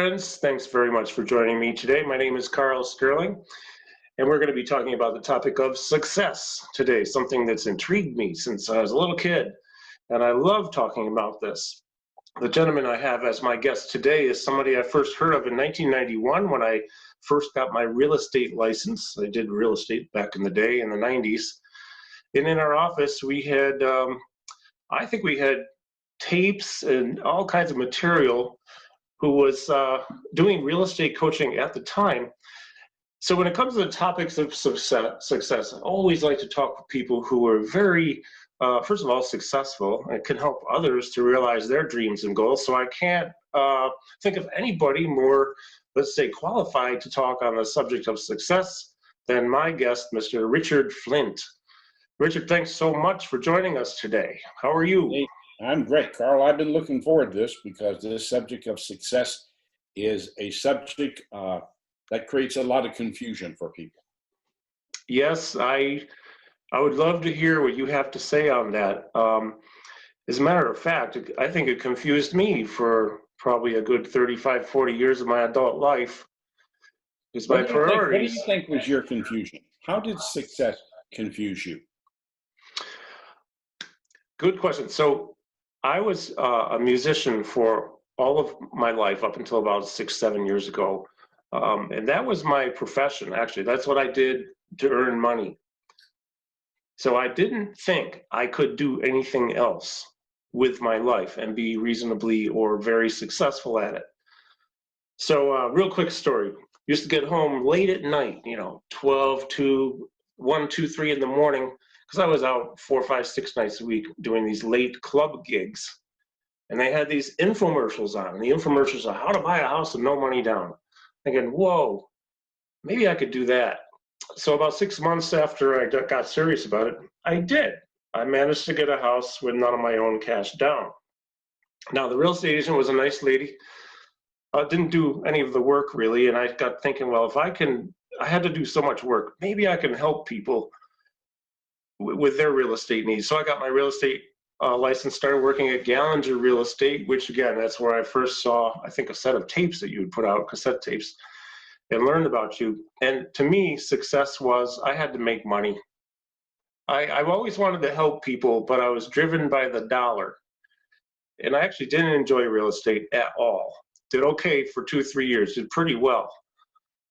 friends. Thanks very much for joining me today. My name is Carl Sterling, and we're going to be talking about the topic of success today, something that's intrigued me since I was a little kid, and I love talking about this. The gentleman I have as my guest today is somebody I first heard of in 1991 when I first got my real estate license. I did real estate back in the day in the 90s. And in our office, we had, I think we had tapes and all kinds of material who was doing real estate coaching at the time. So when it comes to the topics of success, I always like to talk with people who are very, first of all, successful and can help others to realize their dreams and goals. So I can't think of anybody more, let's say, qualified to talk on the subject of success than my guest, Mr. Richard Flint. Richard, thanks so much for joining us today. How are you? Hey, I'm great, Carl. I've been looking forward to this because this subject of success is a subject that creates a lot of confusion for people. Yes, I would love to hear what you have to say on that. As a matter of fact, I think it confused me for probably a good 35, 40 years of my adult life. Because my priorities. What do you think was your confusion? How did success confuse you? Good question. So I was a musician for all of my life up until about 6, 7 years ago. And that was my profession, actually. That's what I did to earn money. So I didn't think I could do anything else with my life and be reasonably or very successful at it. So real quick story. Used to get home late at night, 12 to 1, 2, 3 in the morning, because I was out 4, 5, 6 nights a week doing these late club gigs. And they had these infomercials on. And the infomercials are how to buy a house with no money down. Thinking, whoa, maybe I could do that. So about 6 months after I got serious about it, I did. I managed to get a house with none of my own cash down. Now, the real estate agent was a nice lady. Didn't do any of the work really. And I got thinking, well, I had to do so much work. Maybe I can help people with their real estate needs. So I got my real estate license, started working at Gallinger Real Estate, which again, that's where I first saw, I think, a set of tapes that you would put out, cassette tapes, and learned about you. And to me, success was I had to make money. I've always wanted to help people, but I was driven by the dollar. And I actually didn't enjoy real estate at all. Did okay for 2, 3 years, did pretty well,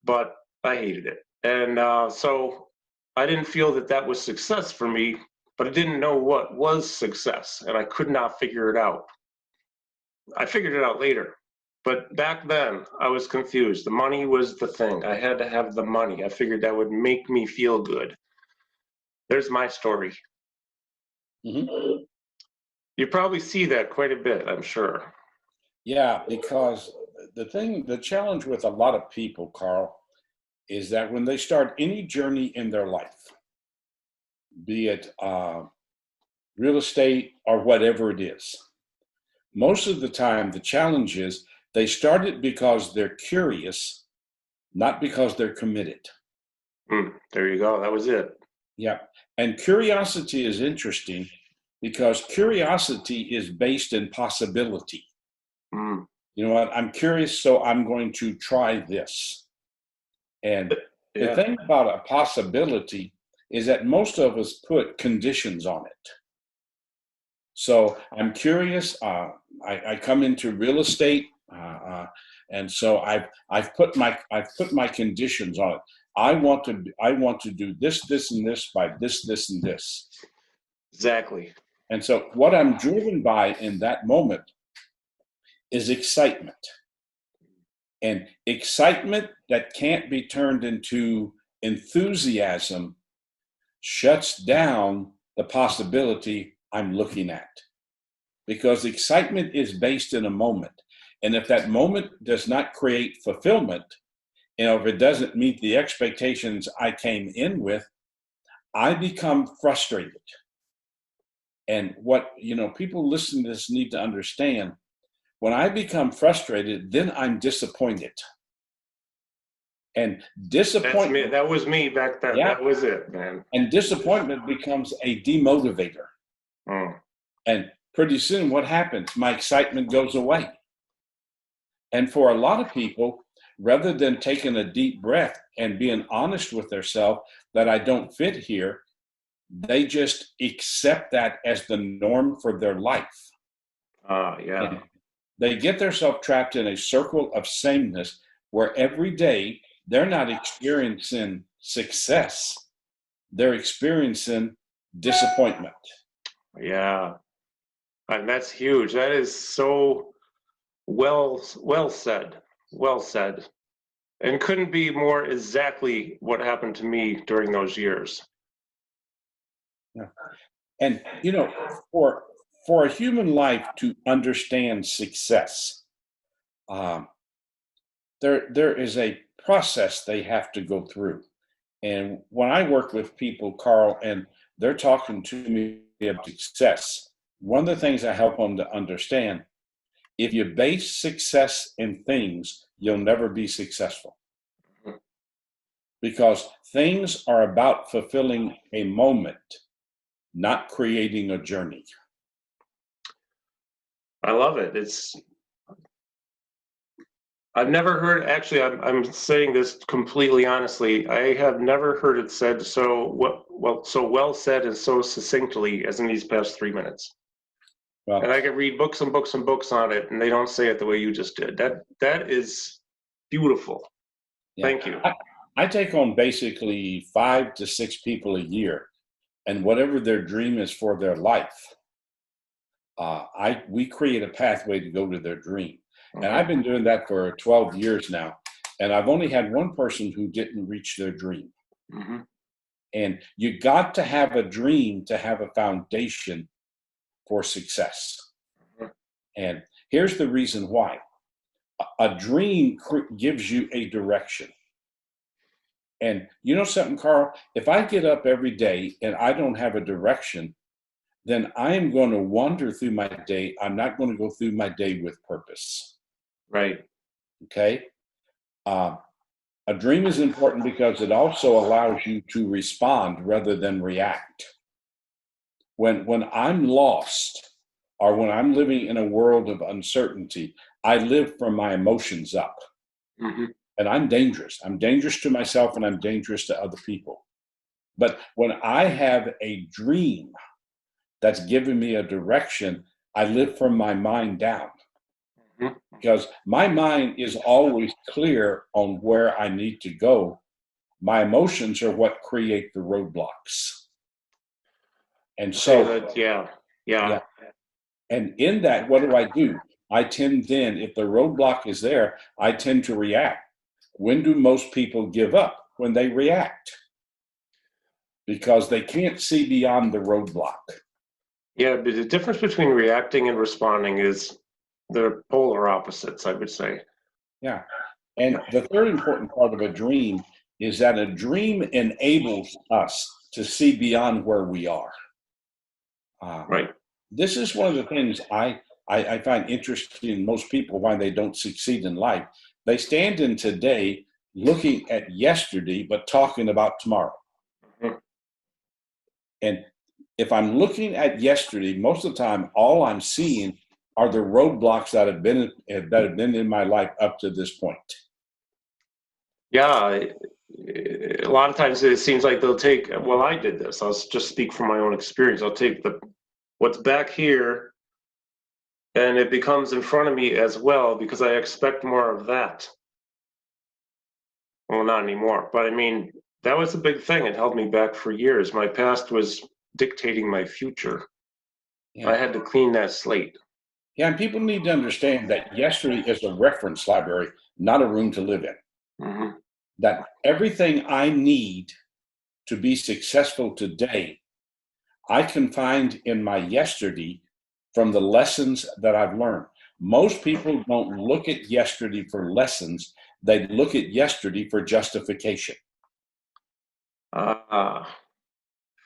but I hated it. And so I didn't feel that was success for me, but I didn't know what was success, and I could not figure it out. I figured it out later, but back then I was confused. The money was the thing. I had to have the money. I figured that would make me feel good. There's my story. Mm-hmm. You probably see that quite a bit, I'm sure. Yeah, because the challenge with a lot of people, Carl, is that when they start any journey in their life, be it real estate or whatever it is, most of the time the challenge is they start it because they're curious, not because they're committed. There you go. That was it. Yeah. And curiosity is interesting because curiosity is based in possibility. You know what? I'm curious, so I'm going to try this. And the thing about a possibility is that most of us put conditions on it. So I'm curious. I come into real estate, and so I've put my conditions on it. I want to do this, and this by this, and this. Exactly. And so what I'm driven by in that moment is excitement. And excitement that can't be turned into enthusiasm shuts down the possibility I'm looking at. Because excitement is based in a moment. And if that moment does not create fulfillment, if it doesn't meet the expectations I came in with, I become frustrated. And what, people listening to this need to understand, when I become frustrated, then I'm disappointed. And disappointment. That was me back then. Yeah. That was it, man. And disappointment becomes a demotivator. And pretty soon what happens? My excitement goes away. And for a lot of people, rather than taking a deep breath and being honest with themselves that I don't fit here, they just accept that as the norm for their life. Yeah. And they get themselves trapped in a circle of sameness where every day they're not experiencing success, they're experiencing disappointment. Yeah. And that's huge. That is so well said. Well said. And couldn't be more exactly what happened to me during those years. Yeah. And for a human life to understand success, um, there is a process they have to go through. And when I work with people, Carl, and they're talking to me about success, one of the things I help them to understand: if you base success in things, you'll never be successful, because things are about fulfilling a moment, not creating a journey. I love it. I've never heard, actually, I'm saying this completely honestly. I have never heard it said so well said and so succinctly as in these past 3 minutes. Well, And I could read books and books and books on it, and they don't say it the way you just did. That is beautiful. yeah. Thank you. I take on basically 5 to 6 people a year, and whatever their dream is for their life, we create a pathway to go to their dream. And I've been doing that for 12 years now, and I've only had one person who didn't reach their dream. Mm-hmm. And you got to have a dream to have a foundation for success. Mm-hmm. And here's the reason why. A dream gives you a direction. And you know something, Carl? If I get up every day and I don't have a direction, then I am going to wander through my day. I'm not going to go through my day with purpose. Right. Okay? A dream is important because it also allows you to respond rather than react. When I'm lost, or when I'm living in a world of uncertainty, I live from my emotions up. Mm-hmm. And I'm dangerous. I'm dangerous to myself, and I'm dangerous to other people. But when I have a dream that's giving me a direction, I live from my mind down. Mm-hmm. Because my mind is always clear on where I need to go. My emotions are what create the roadblocks. And so, yeah. And in that, what do? I tend then, if the roadblock is there, I tend to react. When do most people give up? When they react. Because they can't see beyond the roadblock. Yeah, but the difference between reacting and responding is they're polar opposites, I would say. Yeah. And the third important part of a dream is that a dream enables us to see beyond where we are. Right. This is one of the things I find interesting in most people, why they don't succeed in life. They stand in today looking at yesterday, but talking about tomorrow. Mm-hmm. And if I'm looking at yesterday, most of the time, all I'm seeing are the roadblocks that have been in my life up to this point. Yeah, a lot of times it seems like they'll take. Well, I did this. I'll just speak from my own experience. I'll take what's back here, and it becomes in front of me as well because I expect more of that. Well, not anymore, but I mean that was a big thing. It held me back for years. My past was dictating my future. Yeah. I had to clean that slate. Yeah, and people need to understand that yesterday is a reference library, not a room to live in. Mm-hmm. That everything I need to be successful today, I can find in my yesterday from the lessons that I've learned. Most people don't look at yesterday for lessons. They look at yesterday for justification.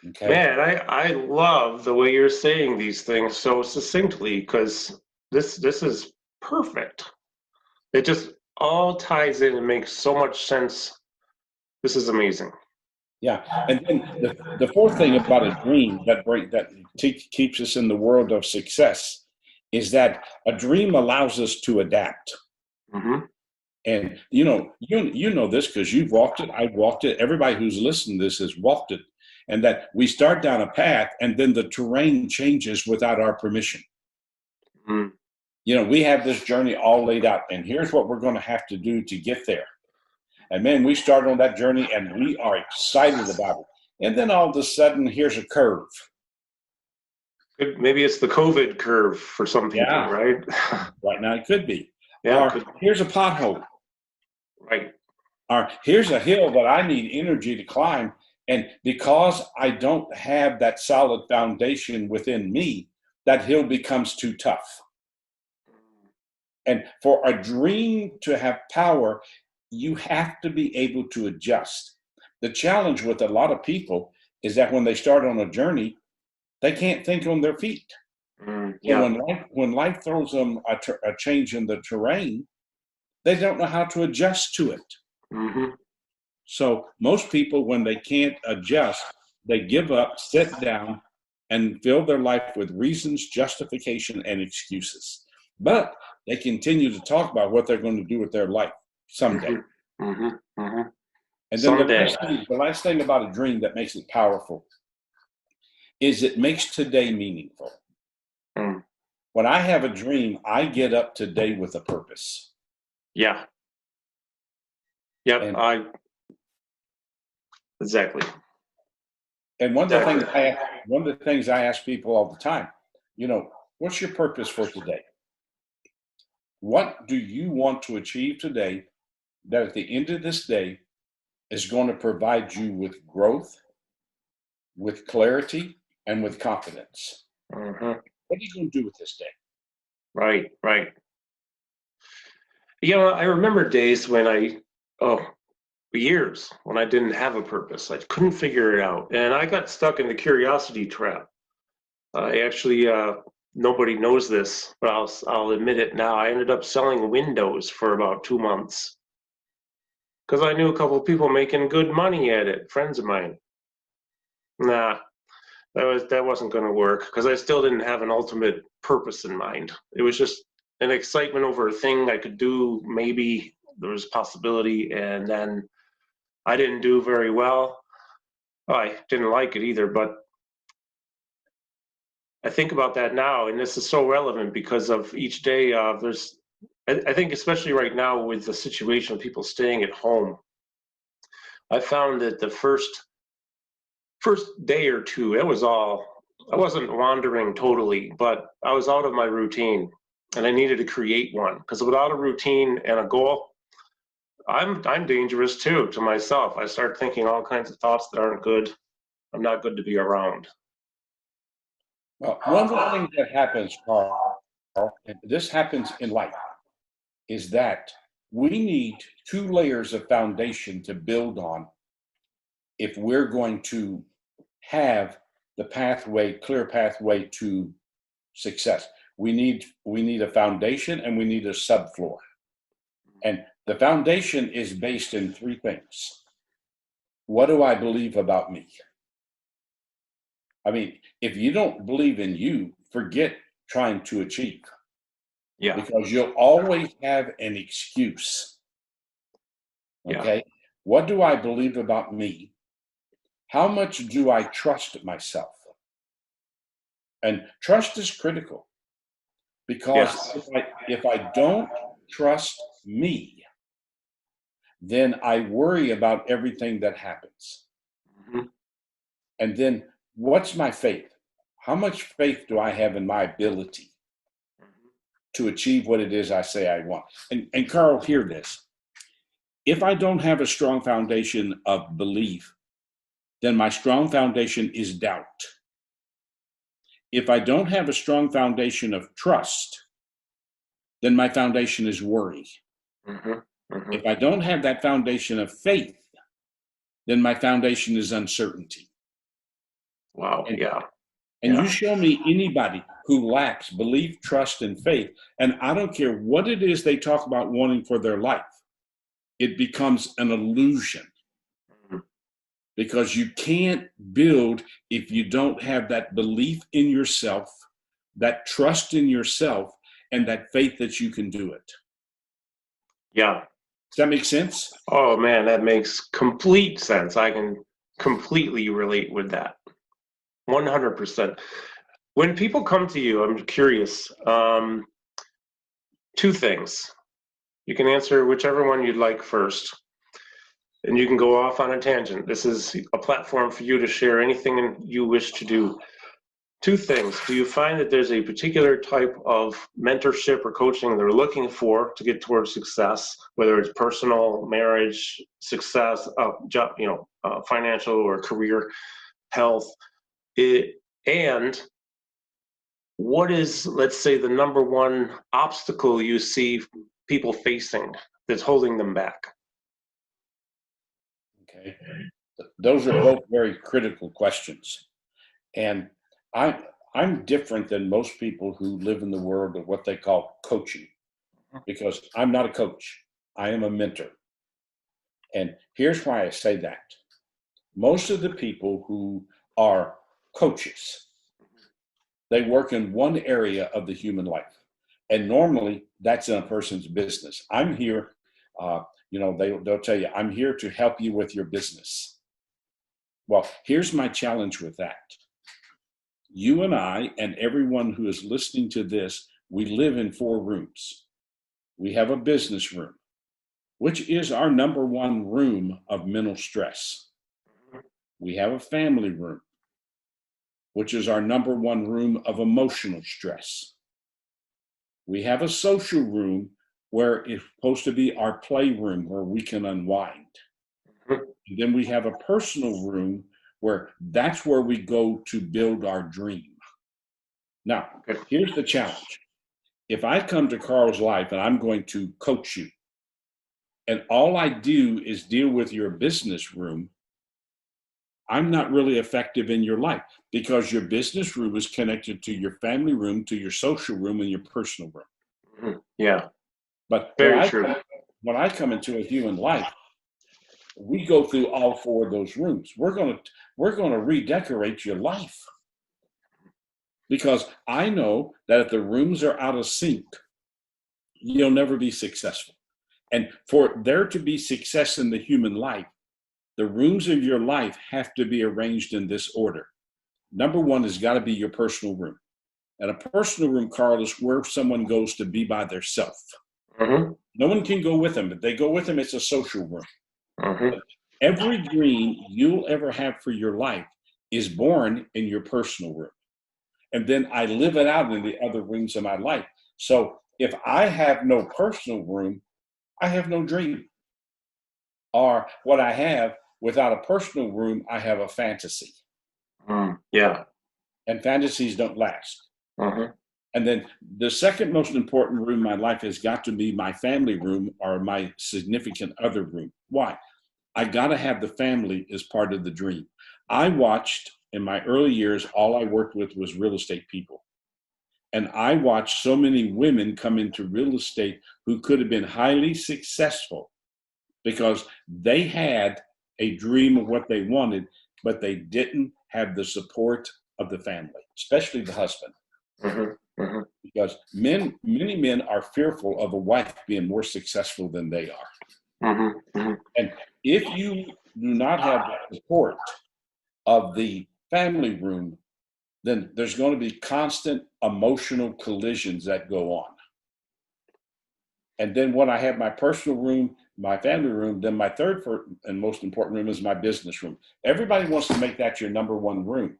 Okay. Man, I love the way you're saying these things so succinctly, because this is perfect. It just all ties in and makes so much sense. This is amazing. Yeah, and then the fourth thing about a dream that keeps us in the world of success is that a dream allows us to adapt. Mm-hmm. And you know this because you've walked it, I've walked it, everybody who's listened to this has walked it. And that we start down a path and then the terrain changes without our permission. Mm. We have this journey all laid out, and here's what we're going to have to do to get there. And man, we start on that journey and we are excited about it. And then all of a sudden, here's a curve. Maybe it's the COVID curve for some people, Yeah. right? Right now, it could be. Yeah. Or here's a pothole. Right. Or here's a hill that I need energy to climb. And because I don't have that solid foundation within me, that hill becomes too tough. And for a dream to have power, you have to be able to adjust. The challenge with a lot of people is that when they start on a journey, they can't think on their feet. Yeah. So when life throws them a change in the terrain, they don't know how to adjust to it. Mm-hmm. So most people, when they can't adjust, they give up, sit down, and fill their life with reasons, justification, and excuses. But they continue to talk about what they're going to do with their life someday. Mm-hmm. Mm-hmm. Mm-hmm. And then Someday. the last thing about a dream that makes it powerful is it makes today meaningful. Mm. When I have a dream, I get up today with a purpose. Yeah. Yep. Exactly. And one of the things I ask people all the time, what's your purpose for today? What do you want to achieve today that at the end of this day is going to provide you with growth, with clarity, and with confidence? Mm-hmm. What are you going to do with this day? Right. Right. I remember days when years when I didn't have a purpose. I couldn't figure it out. And I got stuck in the curiosity trap. I actually, nobody knows this, but I'll admit it now. I ended up selling windows for about 2 months because I knew a couple of people making good money at it, friends of mine. Nah, that wasn't going to work because I still didn't have an ultimate purpose in mind. It was just an excitement over a thing I could do. Maybe there was a possibility, and then I didn't do very well. I didn't like it either, but I think about that now, and this is so relevant because of each day. I think, especially right now with the situation of people staying at home, I found that the first day or two, I wasn't wandering totally, but I was out of my routine, and I needed to create one because without a routine and a goal, I'm dangerous too to myself. I start thinking all kinds of thoughts that aren't good. I'm not good to be around. Well, one of the things that happens, Carl, and this happens in life, is that we need 2 layers of foundation to build on if we're going to have the clear pathway to success. We need a foundation and we need a subfloor. And the foundation is based in 3 things. What do I believe about me? I mean, if you don't believe in you, forget trying to achieve. Yeah. Because you'll always have an excuse. Okay? Yeah. What do I believe about me? How much do I trust myself? And trust is critical because if I don't trust me, then I worry about everything that happens. Mm-hmm. And then what's my faith? How much faith do I have in my ability to achieve what it is I say I want? And Carl, hear this. If I don't have a strong foundation of belief, then my strong foundation is doubt. If I don't have a strong foundation of trust, then my foundation is worry. Mm-hmm. Mm-hmm. If I don't have that foundation of faith, then my foundation is uncertainty. Wow. And you show me anybody who lacks belief, trust, and faith, and I don't care what it is they talk about wanting for their life, it becomes an illusion. Mm-hmm. Because you can't build if you don't have that belief in yourself, that trust in yourself, and that faith that you can do it. Yeah. Does that make sense? Oh man, that makes complete sense. I can completely relate with that. 100%. When people come to you, I'm curious. Two things. You can answer whichever one you'd like first, and you can go off on a tangent. This is a platform for you to share anything you wish to do. Two things. Do you find that there's a particular type of mentorship or coaching they're looking for to get towards success, whether it's personal, marriage, success, job, financial or career, health? And what is, let's say, the number one obstacle you see people facing that's holding them back? Okay. Those are both very critical questions. And I, I'm different than most people who live in the world of what they call coaching, because I'm not a coach. I am a mentor. And here's why I say that. Most of the people who are coaches, they work in one area of the human life. And normally that's in a person's business. I'm here, they'll tell you, I'm here to help you with your business. Well, here's my challenge with that. You and I and everyone who is listening to this, we live in 4 rooms. We have a business room, which is our number one room of mental stress. We have a family room, which is our number one room of emotional stress. We have a social room where it's supposed to be our playroom where we can unwind. And then we have a personal room where that's where we go to build our dream. Now, here's the challenge. If I come to Carl's Life and I'm going to coach you, and all I do is deal with your business room, I'm not really effective in your life, because your business room is connected to your family room, to your social room, and your personal room. Yeah. But Very true. when I come into a human life, we go through all 4 of those rooms. We're going to redecorate your life, because I know that if the rooms are out of sync, you'll never be successful. And for there to be success in the human life, the rooms of your life have to be arranged in this order. Number 1 has got to be your personal room. And a personal room, Carl, is where someone goes to be by themselves. Mm-hmm. No one can go with them. If they go with them, it's a social room. Mm-hmm. Every dream you'll ever have for your life is born in your personal room. And then I live it out in the other rooms of my life. So if I have no personal room, I have no dream. Or what I have without a personal room, I have a fantasy. Yeah. And fantasies don't last. Mm-hmm. And then the second most important room in my life has got to be my family room or my significant other room. Why? I got to have the family as part of the dream. I watched in my early years, all I worked with was real estate people. And I watched so many women come into real estate who could have been highly successful because they had a dream of what they wanted, but they didn't have the support of the family, especially the husband. Mm-hmm. Mm-hmm. Because many men are fearful of a wife being more successful than they are. Mm-hmm. Mm-hmm. And if you do not have the support of the family room, then there's going to be constant emotional collisions that go on. And then when I have my personal room, my family room, then my third and most important room is my business room. Everybody wants to make that your number one room.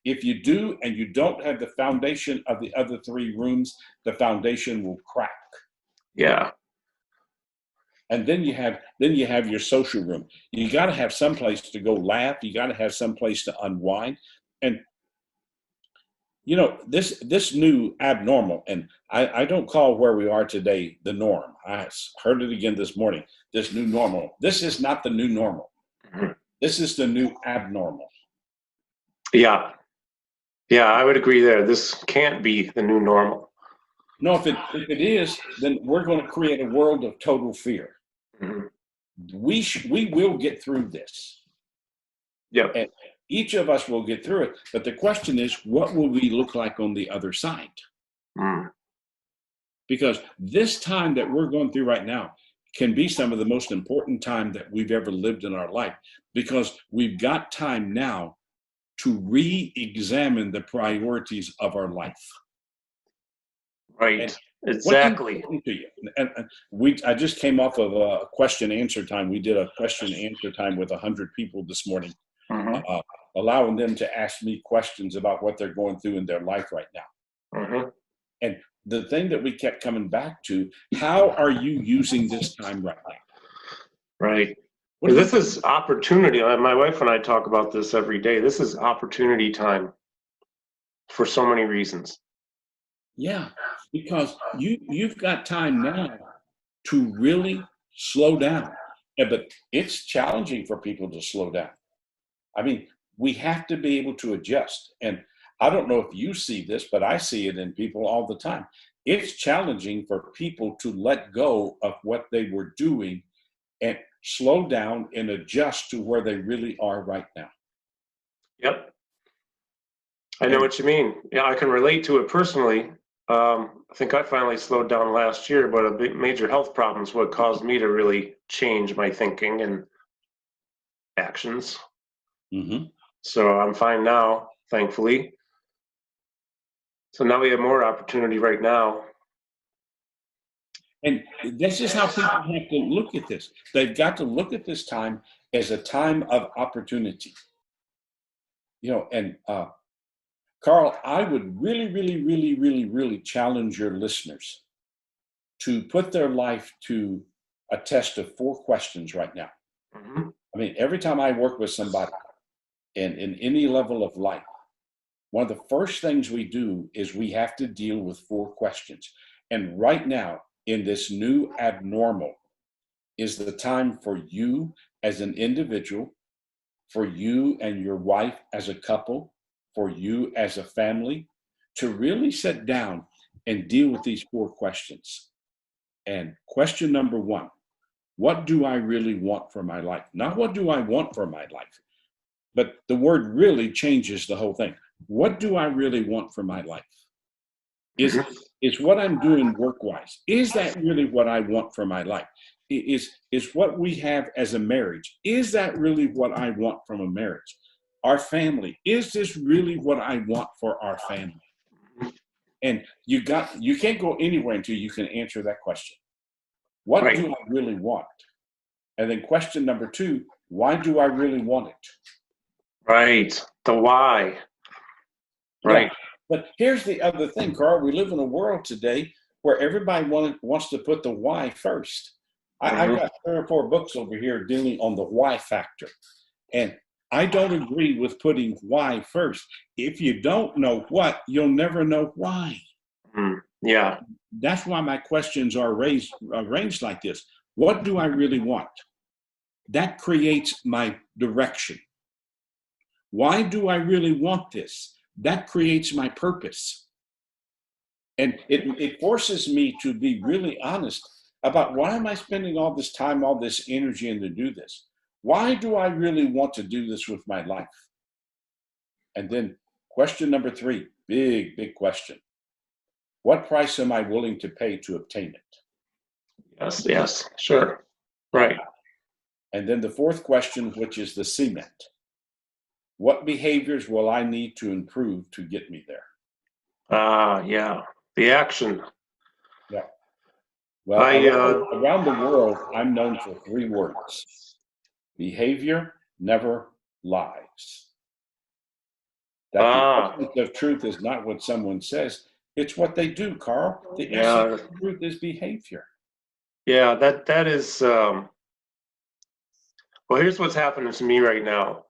If you do and you don't have the foundation of the other 3 rooms, the foundation will crack. Yeah. And then you have your social room. You got to have some place to go laugh. You got to have some place to unwind. And this new abnormal, and I don't call where we are today the norm. I heard it again this morning. This new normal. This is not the new normal. Mm-hmm. This is the new abnormal. Yeah. Yeah, I would agree there. This can't be the new normal. No, if it is, then we're going to create a world of total fear. Mm-hmm. We will get through this. Yep. And each of us will get through it. But the question is, what will we look like on the other side? Mm. because this time that we're going through right now can be some of the most important time that we've ever lived in our life, because we've got time now to re-examine the priorities of our life. Right. And Exactly. what's important to you? And I just came off of a question answer time. We did a question answer time with 100 people this morning, allowing them to ask me questions about what they're going through in their life right now. And the thing that we kept coming back to, how are you using this time right now? Right. This is opportunity. My wife and I talk about this every day. This is opportunity time for so many reasons. Yeah, because you've got time now to really slow down. Yeah, but it's challenging for people to slow down. I mean, we have to be able to adjust. And I don't know if you see this, but I see it in people all the time. It's challenging for people to let go of what they were doing and slow down and adjust to where they really are right now. Yep. I know what you mean. Yeah, I can relate to it personally. I think I finally slowed down last year, but a big major health problem is what caused me to really change my thinking and actions. So I'm fine now, thankfully. So now we have more opportunity right now. And this is how people have to look at this. They've got to look at this time as a time of opportunity. You know, and Carl, I would really challenge your listeners to put their life to a test of 4 questions right now. I mean, every time I work with somebody in any level of life, one of the first things we do is we have to deal with 4 questions. And right now, in this new abnormal, is the time for you as an individual, for you and your wife as a couple, for you as a family, to really sit down and deal with these 4 questions. And question number 1, what do I really want for my life? Not what do I want for my life, but the word really changes the whole thing. What do I really want for my life? Is what I'm doing work-wise, is that really what I want for my life? Is what we have as a marriage, is that really what I want from a marriage? Our family, is this really what I want for our family? And you can't go anywhere until you can answer that question. What do I really want? And then question number 2, why do I really want it? Right. The why. Right. Yeah. But here's the other thing, Carl. We live in a world today where everybody wants to put the why first. I've got 3 or 4 books over here dealing on the why factor. And I don't agree with putting why first. If you don't know what, you'll never know why. Yeah. That's why my questions are arranged like this. What do I really want? That creates my direction. Why do I really want this? That creates my purpose. And it forces me to be really honest about, why am I spending all this time, all this energy, and to do this? Why do I really want to do this with my life? And then question number 3, big question. What price am I willing to pay to obtain it? Yes, sure. Right. And then the 4th question, which is the cement. What behaviors will I need to improve to get me there? Yeah. The action. Yeah. Well, around the world, I'm known for 3 words. Behavior never lies. That the essence of truth is not what someone says, it's what they do, Carl. The essence of truth is behavior. Yeah, that is, well, here's what's happening to me right now.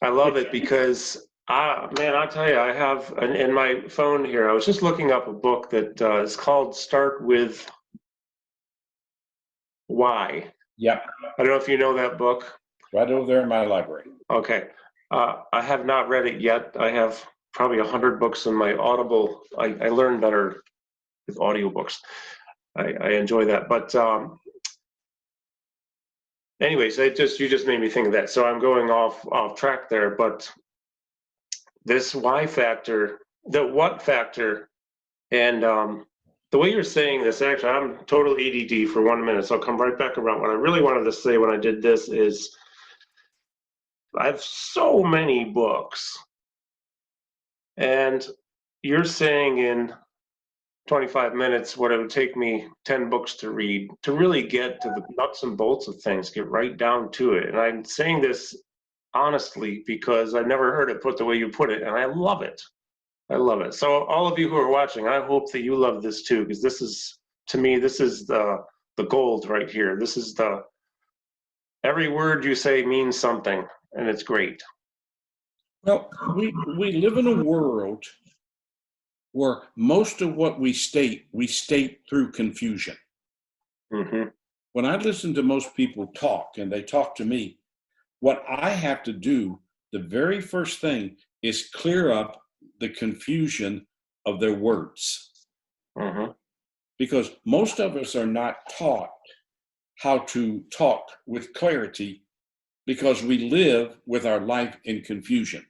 I love it because, man, I'll tell you, I have in my phone here, I was just looking up a book that is called Start With Why. Yep. I don't know if you know that book. Right over there in my library. Okay. I have not read it yet. I have probably 100 books in my Audible. I learn better with audiobooks. I enjoy that. But anyways, you just made me think of that. So I'm going off track there. But this why factor, the what factor And the way you're saying this, actually, I'm total ADD for 1 minute, so I'll come right back around. What I really wanted to say when I did this is I have so many books, and you're saying in 25 minutes what it would take me 10 books to read to really get to the nuts and bolts of things, get right down to it. And I'm saying this honestly because I never heard it put the way you put it, and I love it. I love it. So all of you who are watching, I hope that you love this too, because this is, to me, this is the gold right here. This is the every word you say means something, and it's great. Well, we live in a world where most of what we state through confusion. Mm-hmm. When I listen to most people talk and they talk to me, what I have to do, the very first thing is clear up the confusion of their words. Mm-hmm. Because most of us are not taught how to talk with clarity because we live with our life in confusion.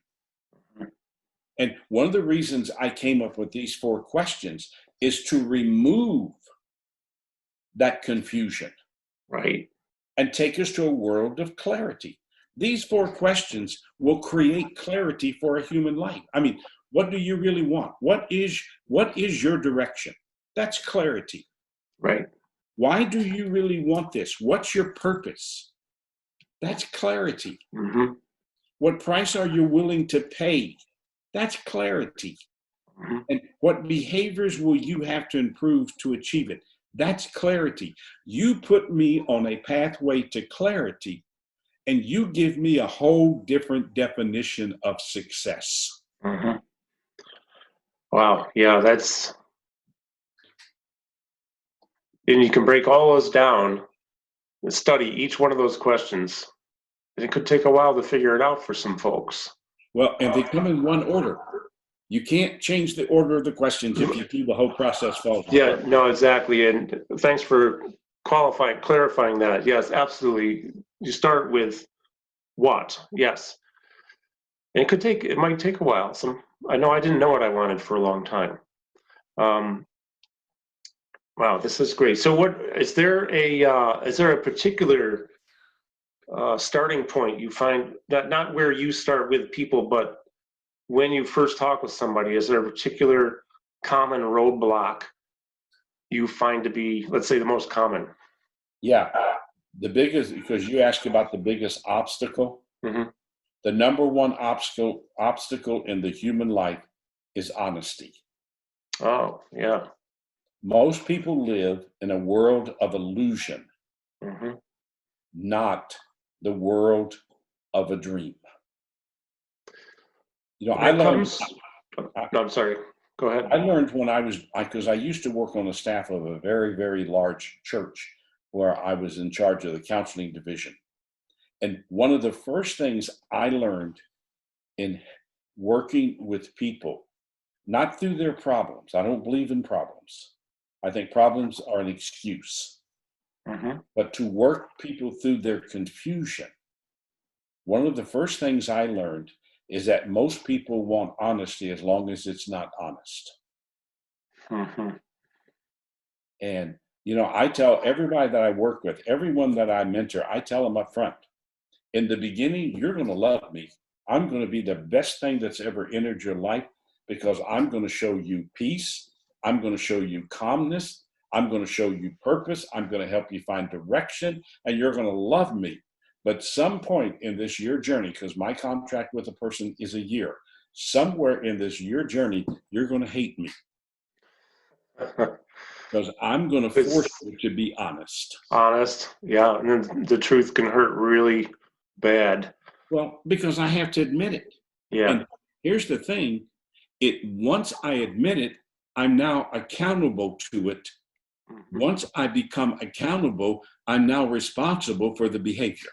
And one of the reasons I came up with these 4 questions is to remove that confusion. Right. And take us to a world of clarity. These 4 questions will create clarity for a human life. I mean, what do you really want? What is your direction? That's clarity. Right. Why do you really want this? What's your purpose? That's clarity. Mm-hmm. What price are you willing to pay? That's clarity. Mm-hmm. And what behaviors will you have to improve to achieve it? That's clarity. You put me on a pathway to clarity, and you give me a whole different definition of success. Mm-hmm. Wow. Yeah, that's, and you can break all those down and study each one of those questions. And it could take a while to figure it out for some folks. Well, and they come in one order. You can't change the order of the questions. If you do, the whole process falls apart. Yeah, no, exactly. And thanks for clarifying that. Yes, absolutely. You start with what? Yes. And it might take a while. I know I didn't know what I wanted for a long time. Wow, this is great. So is there a particular starting point you find that not where you start with people, but when you first talk with somebody, is there a particular common roadblock you find to be, let's say, the most common? Yeah. The biggest, because you asked about the biggest obstacle, Mm-hmm. the number one obstacle in the human life is honesty. Oh, yeah. Most people live in a world of illusion, Mm-hmm. not the world of a dream. You know, When it comes, no, I'm sorry. Go ahead. I learned because I used to work on the staff of a very, very large church where I was in charge of the counseling division. And one of the first things I learned in working with people, not through their problems, I don't believe in problems. I think problems are an excuse. Mm-hmm. But to work people through their confusion, one of the first things I learned is that most people want honesty as long as it's not honest. Mm-hmm. And, you know, I tell everybody that I work with, everyone that I mentor, I tell them up front, in the beginning, you're going to love me. I'm going to be the best thing that's ever entered your life because I'm going to show you peace. I'm going to show you calmness. I'm going to show you purpose. I'm going to help you find direction, and you're going to love me. But some point in this year journey, because my contract with a person is a year, somewhere in this year journey, you're going to hate me because I'm going to force you to be honest. Honest, yeah, and then the truth can hurt really bad. Well, because I have to admit it. Yeah. And here's the thing, once I admit it, I'm now accountable to it. Mm-hmm. Once I become accountable, I'm now responsible for the behavior.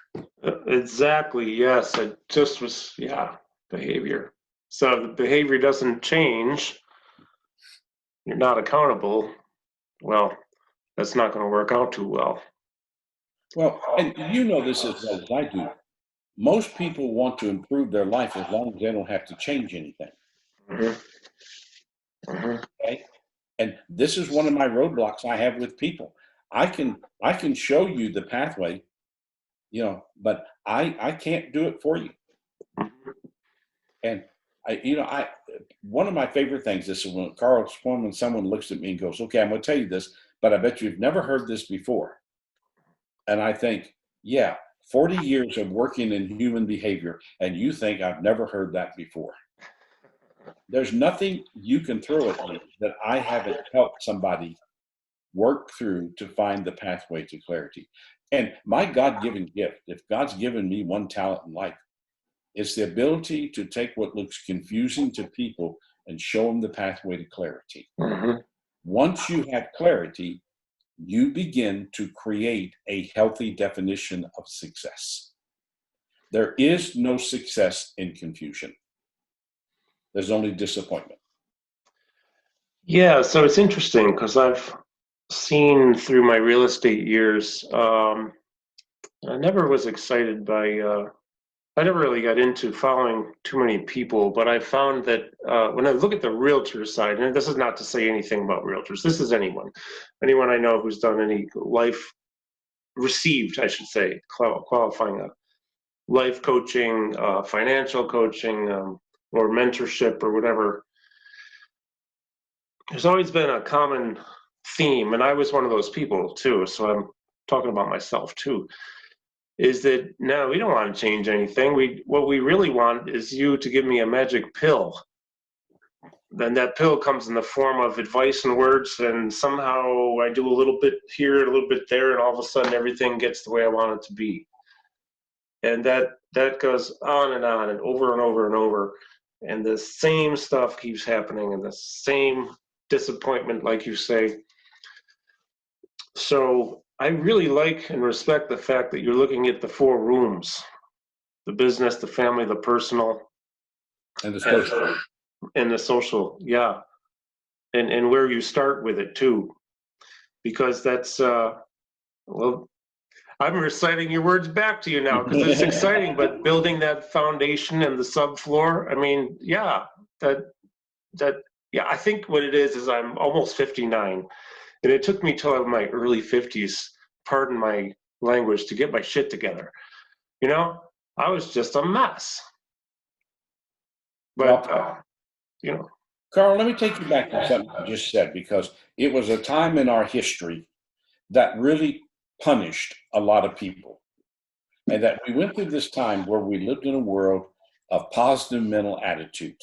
Exactly, yes. It just was, yeah, behavior. So if the behavior doesn't change, you're not accountable. Well, that's not going to work out too well. Well, and you know this as well as I do. Most people want to improve their life as long as they don't have to change anything. Mm-hmm. Mm-hmm. Okay? And this is one of my roadblocks I have with people. I can show you the pathway, but I can't do it for you. And I one of my favorite things is when someone looks at me and goes, "Okay, I'm going to tell you this, but I bet you've never heard this before." And I think, yeah, 40 years of working in human behavior, and you think I've never heard that before. There's nothing you can throw at me that I haven't helped somebody work through to find the pathway to clarity. And my God-given gift, if God's given me one talent in life, it's the ability to take what looks confusing to people and show them the pathway to clarity. Mm-hmm. Once you have clarity, you begin to create a healthy definition of success. There is no success in confusion. There's only disappointment. Yeah, so it's interesting because I've seen through my real estate years, I never was excited by, I never really got into following too many people, but I found that when I look at the realtor side, and this is not to say anything about realtors, this is anyone I know who's done any life received, I should say, qualifying a life coaching, financial coaching, or mentorship or whatever. There's always been a common theme, and I was one of those people too, so I'm talking about myself too, is that no, we don't want to change anything. What we really want is you to give me a magic pill. Then that pill comes in the form of advice and words, and somehow I do a little bit here, a little bit there, and all of a sudden everything gets the way I want it to be. And that goes on and over and over and over, and the same stuff keeps happening, and the same disappointment, like you say. So I really like and respect the fact that you're looking at the four rooms: the business, the family, the personal, And the social. and the social. Yeah, and where you start with it too, because that's well, I'm reciting your words back to you now because it's exciting. But building that foundation and the subfloor, I mean, yeah, that yeah, I think what it is I'm almost 59, and it took me till my early 50s, pardon my language, to get my shit together. I was just a mess. But Well, you know, Carl, let me take you back to something you just said, because it was a time in our history that really punished a lot of people. And that we went through this time where we lived in a world of positive mental attitude.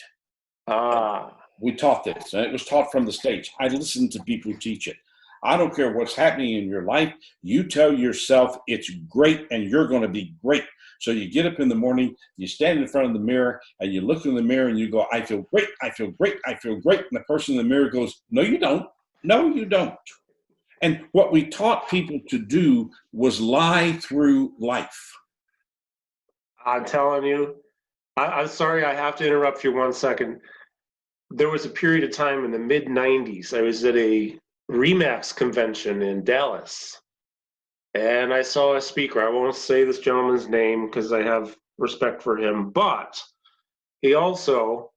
We taught this, and it was taught from the stage. I listened to people who teach it. I don't care what's happening in your life. You tell yourself it's great and you're going to be great. So you get up in the morning, you stand in front of the mirror, and you look in the mirror and you go, I feel great, I feel great, I feel great. And the person in the mirror goes, no, you don't. No, you don't. And what we taught people to do was lie through life. I'm telling you, I'm sorry, I have to interrupt you 1 second. There was a period of time in the mid 90s. I was at a Remax convention in Dallas, and I saw a speaker. I won't say this gentleman's name because I have respect for him, but he also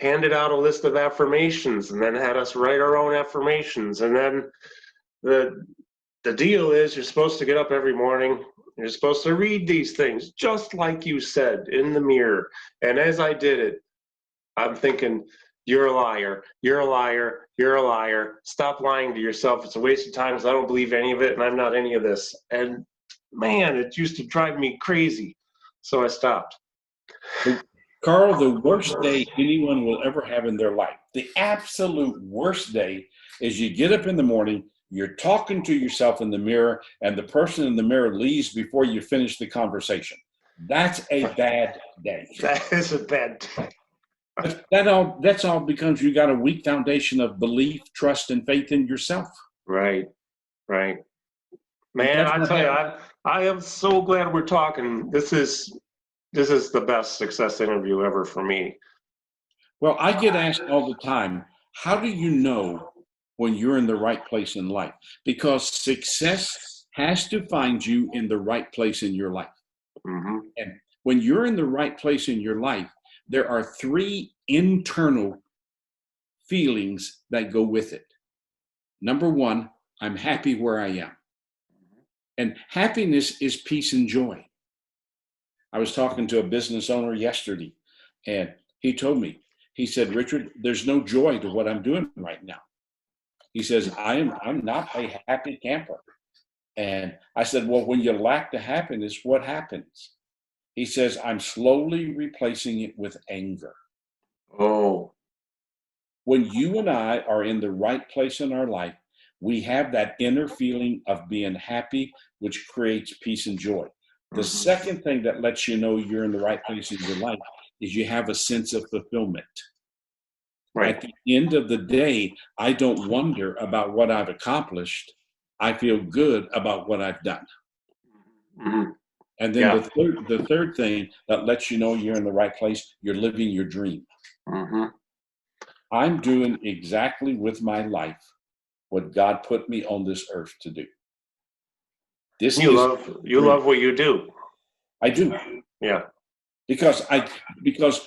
handed out a list of affirmations and then had us write our own affirmations. And then the deal is you're supposed to get up every morning. You're supposed to read these things, just like you said, in the mirror. And as I did it, I'm thinking, you're a liar, you're a liar, you're a liar. Stop lying to yourself. It's a waste of time because I don't believe any of it and I'm not any of this. And man, it used to drive me crazy. So I stopped. Carl, the worst day anyone will ever have in their life, the absolute worst day, is you get up in the morning, you're talking to yourself in the mirror, and the person in the mirror leaves before you finish the conversation. That's a bad day. That is a bad day. That's all because you got a weak foundation of belief, trust, and faith in yourself. Right. Man, I tell you, I am so glad we're talking. This is the best success interview ever for me. Well, I get asked all the time, how do you know when you're in the right place in life? Because success has to find you in the right place in your life. Mm-hmm. And when you're in the right place in your life, there are three internal feelings that go with it. Number one, I'm happy where I am. And happiness is peace and joy. I was talking to a business owner yesterday, and he told me, he said, Richard, there's no joy to what I'm doing right now. He says, I'm not a happy camper. And I said, well, when you lack the happiness, what happens? He says, I'm slowly replacing it with anger. Oh. When you and I are in the right place in our life, we have that inner feeling of being happy, which creates peace and joy. The second thing that lets you know you're in the right place in your life is you have a sense of fulfillment. Right. At the end of the day, I don't wonder about what I've accomplished. I feel good about what I've done. Mm-hmm. And then the third thing that lets you know you're in the right place, you're living your dream. Mm-hmm. I'm doing exactly with my life what God put me on this earth to do. You love what you do. I do. Yeah. Because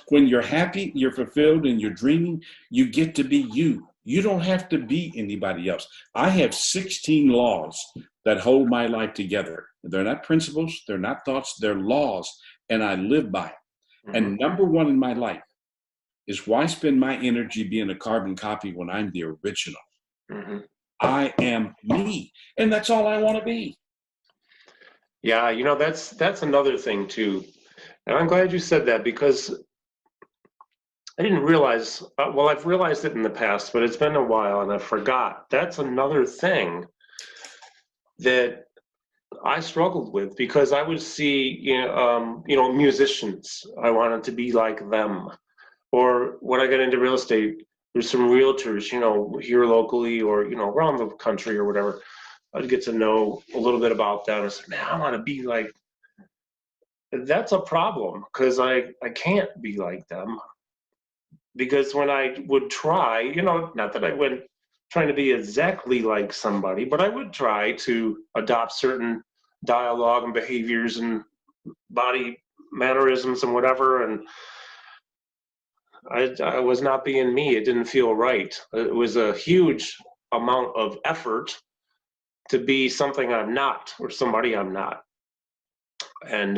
when you're happy, you're fulfilled, and you're dreaming, you get to be you. You don't have to be anybody else. I have 16 laws that hold my life together. They're not principles, they're not thoughts, they're laws, and I live by them. Mm-hmm. And number one in my life is, why spend my energy being a carbon copy when I'm the original? Mm-hmm. I am me, and that's all I want to be. Yeah, that's another thing too. And I'm glad you said that, because I didn't realize, well, I've realized it in the past, but it's been a while and I forgot. That's another thing that I struggled with, because I would see, musicians, I wanted to be like them. Or when I got into real estate, there's some realtors, here locally or, around the country or whatever. I'd get to know a little bit about them. I said, man, I want to be like. That's a problem, because I can't be like them. Because when I would try, not that I went trying to be exactly like somebody, but I would try to adopt certain dialogue and behaviors and body mannerisms and whatever, and I was not being me. It didn't feel right. It was a huge amount of effort to be something I'm not, or somebody I'm not. And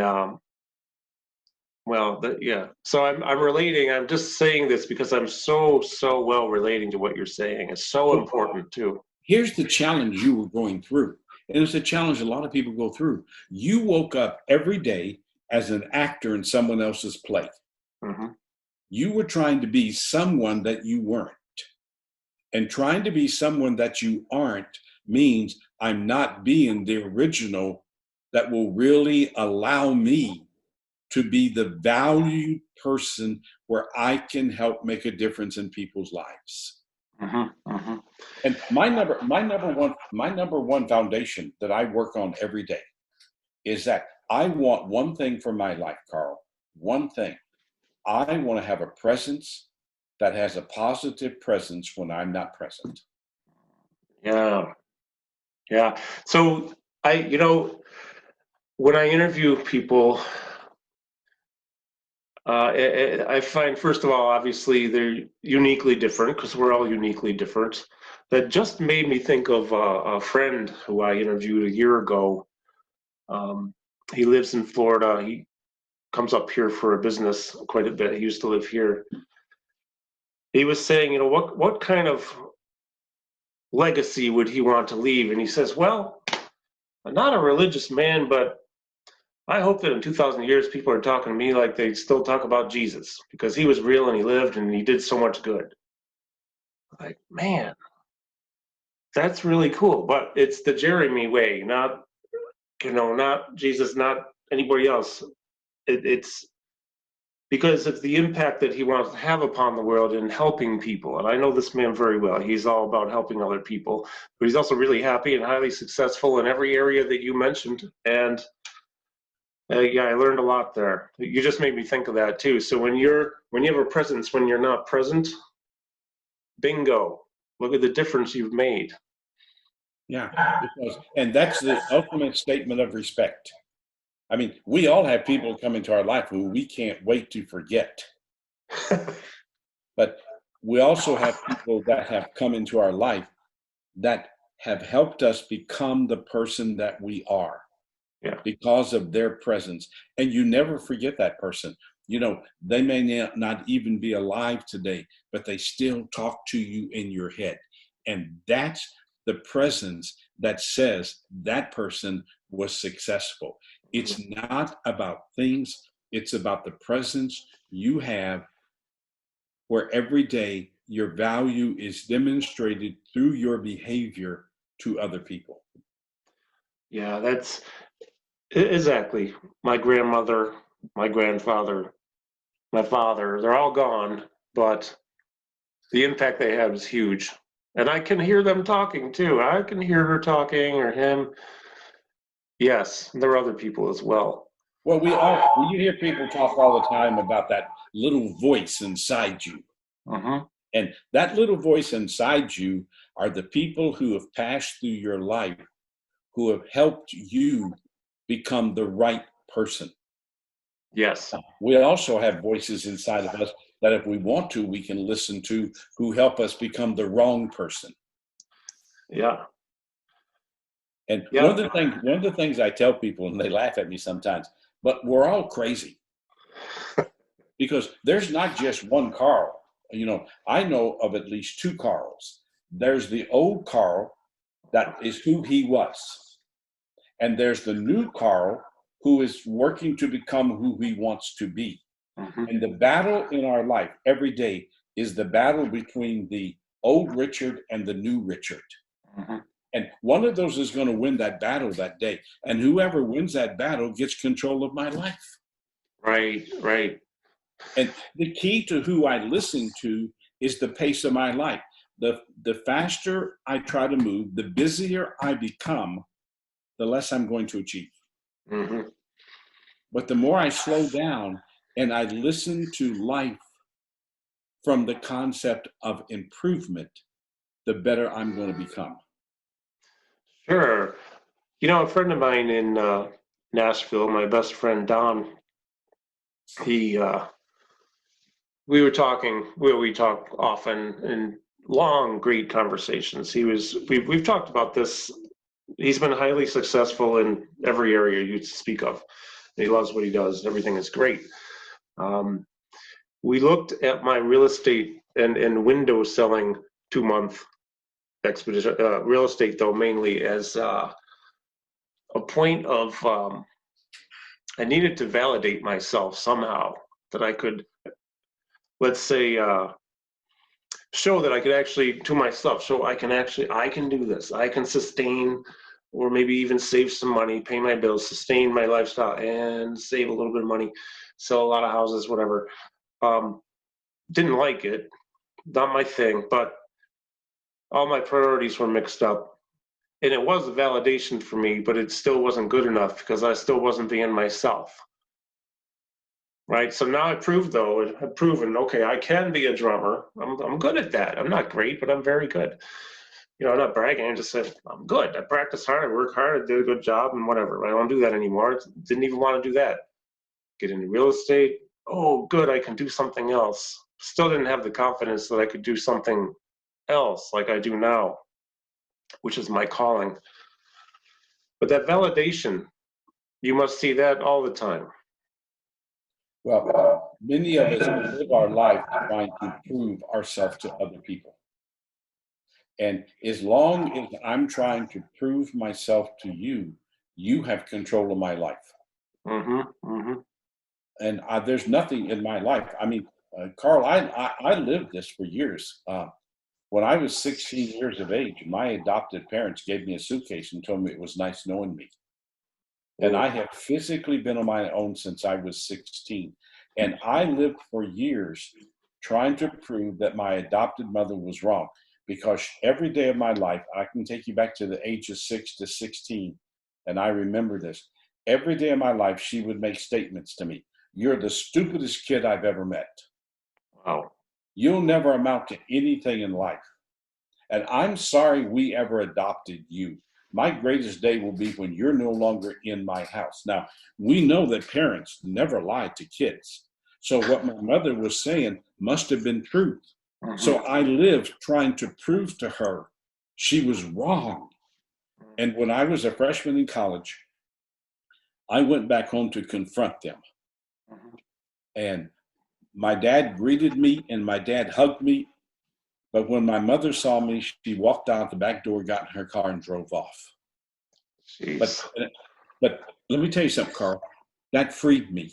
so I'm relating. I'm just saying this because I'm so well relating to what you're saying. It's so important too. Here's the challenge you were going through, and it's a challenge a lot of people go through. You woke up every day as an actor in someone else's play. Mm-hmm. You were trying to be someone that you weren't, and trying to be someone that you aren't means I'm not being the original that will really allow me to be the valued person where I can help make a difference in people's lives. Mm-hmm, mm-hmm. And my number one foundation that I work on every day is that I want one thing for my life, Carl. One thing. I want to have a presence that has a positive presence when I'm not present. Yeah. Yeah. So when I interview people, I find, first of all, obviously they're uniquely different, because we're all uniquely different. That just made me think of a friend who I interviewed a year ago. He lives in Florida. He comes up here for a business quite a bit. He used to live here. He was saying, what kind of legacy would he want to leave? And he says, well, I'm not a religious man, but I hope that in 2,000 years, people are talking to me like they still talk about Jesus, because he was real and he lived and he did so much good. Like, man, that's really cool. But it's the Jeremy way, not Jesus, not anybody else. It's because it's the impact that he wants to have upon the world in helping people. And I know this man very well. He's all about helping other people, but he's also really happy and highly successful in every area that you mentioned. And I learned a lot there. You just made me think of that too. So when you have a presence when you're not present, bingo, look at the difference you've made. Yeah, and that's the ultimate statement of respect. I mean, we all have people come into our life who we can't wait to forget. But we also have people that have come into our life that have helped us become the person that we are Yeah. because of their presence. And you never forget that person. They may not even be alive today, but they still talk to you in your head. And that's the presence that says that person was successful. It's not about things, it's about the presence you have, where every day your value is demonstrated through your behavior to other people. Yeah, that's exactly. My grandmother, my grandfather, my father, they're all gone, but the impact they had was huge. And I can hear them talking too. I can hear her talking or him. Yes, there are other people as well. Well, you hear people talk all the time about that little voice inside you. Uh-huh. And that little voice inside you are the people who have passed through your life, who have helped you become the right person. Yes. We also have voices inside of us that if we want to, we can listen to, who help us become the wrong person. Yeah. And Yeah. one of the things I tell people, and they laugh at me sometimes, but we're all crazy because there's not just one Carl. I know of at least two Carls. There's the old Carl that is who he was. And there's the new Carl who is working to become who he wants to be. Mm-hmm. And the battle in our life every day is the battle between the old Richard and the new Richard. Mm-hmm. And one of those is going to win that battle that day. And whoever wins that battle gets control of my life. Right, right. And the key to who I listen to is the pace of my life. The faster I try to move, the busier I become, the less I'm going to achieve. Mm-hmm. But the more I slow down and I listen to life from the concept of improvement, the better I'm going to become. Sure. A friend of mine in Nashville, my best friend Don, he we were talking. We talk often in long, great conversations. We've talked about this. He's been highly successful in every area you speak of. He loves what he does. Everything is great. We looked at my real estate and window selling 2-month expedition, real estate though mainly as a point of I needed to validate myself somehow that I could, let's say, show that I could actually to myself, show I can do this. I can sustain, or maybe even save some money, pay my bills, sustain my lifestyle, and save a little bit of money, sell a lot of houses, whatever. Didn't like it, not my thing, but all my priorities were mixed up. And it was a validation for me, but it still wasn't good enough because I still wasn't being myself. Right. So now I've proven, okay, I can be a drummer. I'm good at that. I'm not great, but I'm very good. I'm not bragging. I just said, I'm good. I practice hard. I work hard. I did a good job and whatever. I don't do that anymore. Didn't even want to do that. Get into real estate. Oh, good. I can do something else. Still didn't have the confidence that I could do something else like I do now, which is my calling. But that validation, you must see that all the time. Well, many of us live our life trying to prove ourselves to other people. And as long as I'm trying to prove myself to you, you have control of my life. Mm-hmm, mm-hmm. And there's nothing in my life. I mean, Carl, I lived this for years. When I was 16 years of age, my adopted parents gave me a suitcase and told me it was nice knowing me. And I have physically been on my own since I was 16. And I lived for years trying to prove that my adopted mother was wrong. Because every day of my life, I can take you back to the age of 6 to 16, and I remember this. Every day of my life, she would make statements to me. You're the stupidest kid I've ever met. Wow. You'll never amount to anything in life. And I'm sorry we ever adopted you. My greatest day will be when you're no longer in my house. Now, we know that parents never lie to kids. So what my mother was saying must have been truth. Mm-hmm. So I lived trying to prove to her She was wrong. And when I was a freshman in college, I went back home to confront them. And my dad greeted me and my dad hugged me. But when my mother saw me, she walked out the back door, got in her car, and drove off. Jeez. But let me tell you something, Carl. That freed me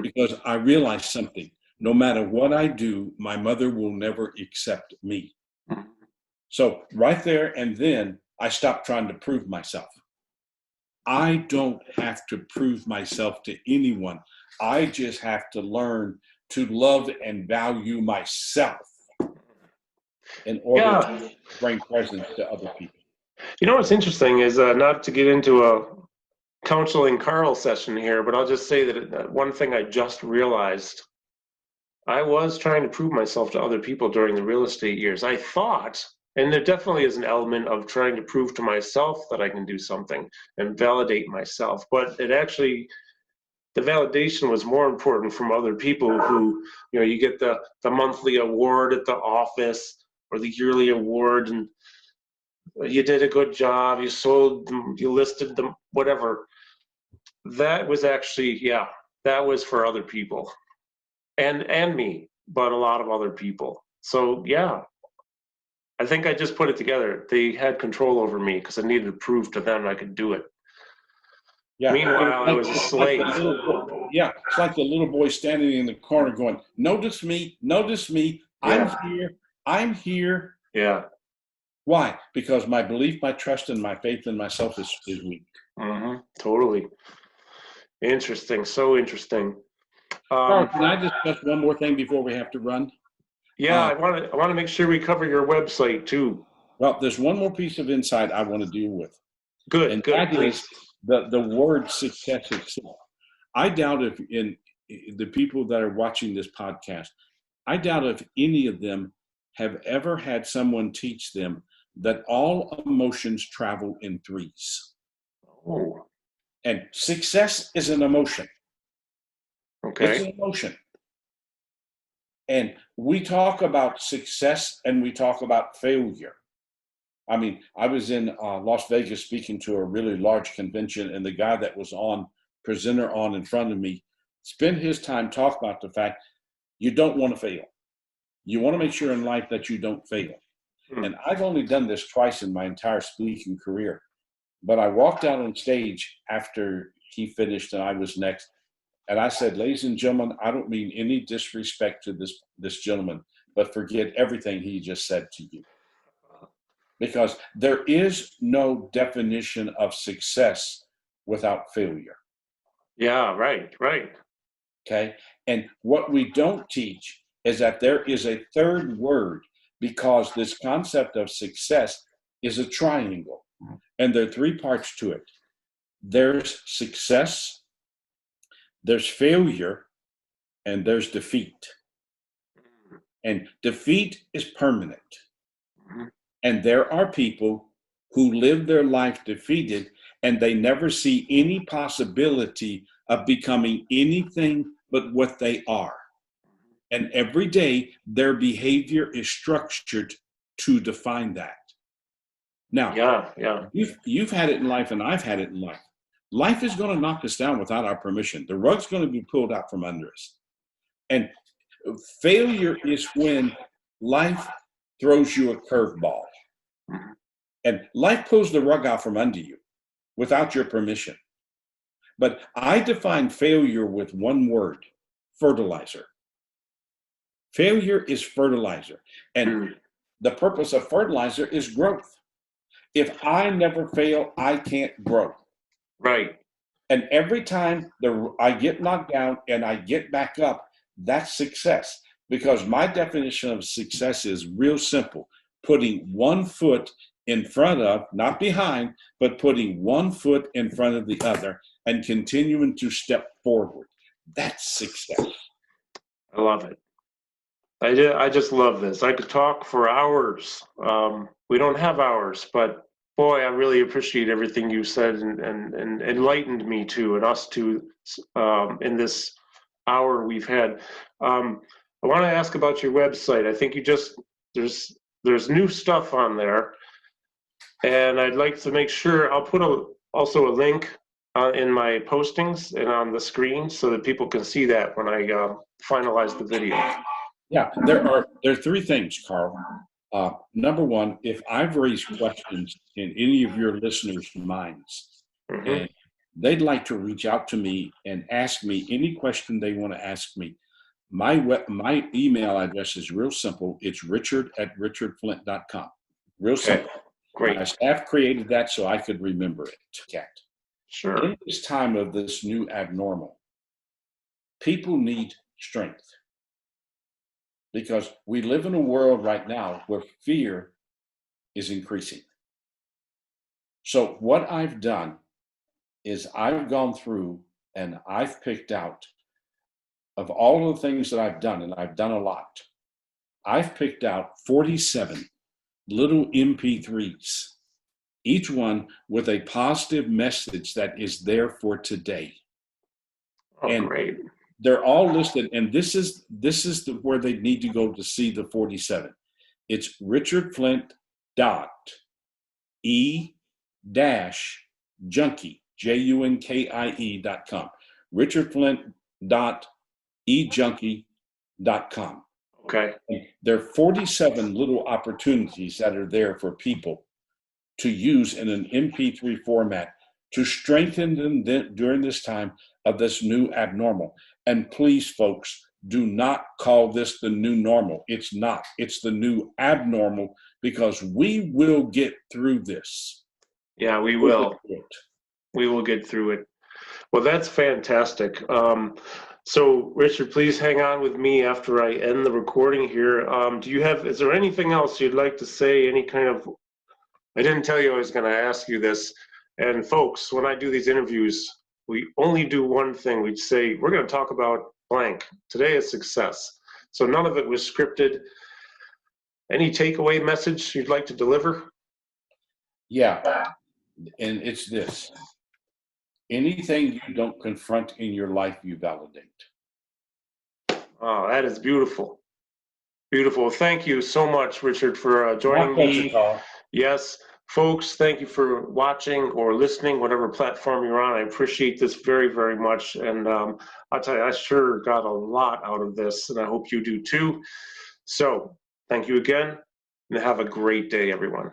because I realized something. No matter what I do, my mother will never accept me. So right there and then, I stopped trying to prove myself. I don't have to prove myself to anyone. I just have to learn to love and value myself in order to bring presence to other people. You know what's interesting is not to get into a counseling Carl session here, but I'll just say that one thing I just realized, I was trying to prove myself to other people during the real estate years. I thought, and there definitely is an element of trying to prove to myself that I can do something and validate myself, but it actually, the validation was more important from other people who, you get the monthly award at the office or the yearly award, and you did a good job, you sold them, you listed them, whatever. That was actually, that was for other people and me, but a lot of other people. So I think I just put it together. They had control over me because I needed to prove to them I could do it. Yeah. Meanwhile, I was a slave. It's like the little boy standing in the corner going, notice me, I'm here. Yeah. Why? Because my belief, my trust, and my faith in myself is weak. Totally. Interesting. So interesting. Carl, can I discuss one more thing before we have to run? I want to make sure we cover your website too. Well, there's one more piece of insight I want to deal with. Good. And good. That is the word success itself. I doubt if in the people that are watching this podcast, I doubt if any of them have ever had someone teach them that all emotions travel in threes. Oh. And success is an emotion. Okay. It's an emotion. And we talk about success and we talk about failure. I mean, I was in Las Vegas speaking to a really large convention, and the guy that was presenter on in front of me, spent his time talking about the fact you don't want to fail. You want to make sure in life that you don't fail. And I've only done this twice in my entire speaking career. But I walked out on stage after he finished and I was next. And I said, ladies and gentlemen, I don't mean any disrespect to this gentleman, but forget everything he just said to you. Because there is no definition of success without failure. Yeah, right. Okay. And what we don't teach is that there is a third word, because this concept of success is a triangle. And there are three parts to it. There's success, there's failure, and there's defeat. And defeat is permanent. And there are people who live their life defeated and they never see any possibility of becoming anything but what they are. And every day their behavior is structured to define that. Now, you've had it in life and I've had it in life. Life is going to knock us down without our permission. The rug's going to be pulled out from under us. And failure is when life throws you a curveball. And life pulls the rug out from under you without your permission. But I define failure with one word: fertilizer. Failure is fertilizer. And the purpose of fertilizer is growth. If I never fail, I can't grow. Right. And every time I get knocked down and I get back up, that's success. Because my definition of success is real simple: putting one foot in front of, not behind, but putting one foot in front of the other and continuing to step forward. That's success. I love it. I just love this. I could talk for hours. We don't have hours, but boy, I really appreciate everything you said and enlightened me too, and us too, in this hour we've had. I want to ask about your website. I think there's there's new stuff on there, and I'd like to make sure I'll put also a link in my postings and on the screen so that people can see that when I finalize the video. Yeah, there are three things, Carl. Number one, if I've raised questions in any of your listeners' minds, and they'd like to reach out to me and ask me any question they want to ask me, my email address is real simple. It's richard@richardflint.com. Real simple. Great. My staff created that so I could remember it. Sure. In this time of this new abnormal, people need strength. Because we live in a world right now where fear is increasing. So what I've done is I've gone through and I've picked out of all of the things that I've done, and I've done a lot, I've picked out 47 little MP3s, each one with a positive message that is there for today. Oh, and great. They're all listed, and this is where they need to go to see the 47. It's richardflint.e-junkie, JUNKIE.com. richardflint.ejunkie.com. Okay. And there are 47 little opportunities that are there for people to use in an MP3 format to strengthen them during this time of this new abnormal. And please, folks, do not call this the new normal. It's not. It's the new abnormal, because we will get through this. Yeah, we will. We will get through it. Well, that's fantastic. So, Richard, please hang on with me after I end the recording here. Is there anything else you'd like to say? Any kind of, I didn't tell you I was going to ask you this. And folks, when I do these interviews, we only do one thing. We'd say, we're going to talk about blank. Today is success. So none of it was scripted. Any takeaway message you'd like to deliver? Yeah, and it's this. Anything you don't confront in your life, you validate. Oh, that is beautiful. Beautiful. Thank you so much, Richard, for joining me. Carl. Yes. Folks, thank you for watching or listening, whatever platform you're on. I appreciate this very, very much. And I'll tell you, I sure got a lot out of this, and I hope you do too. So thank you again, and have a great day, everyone.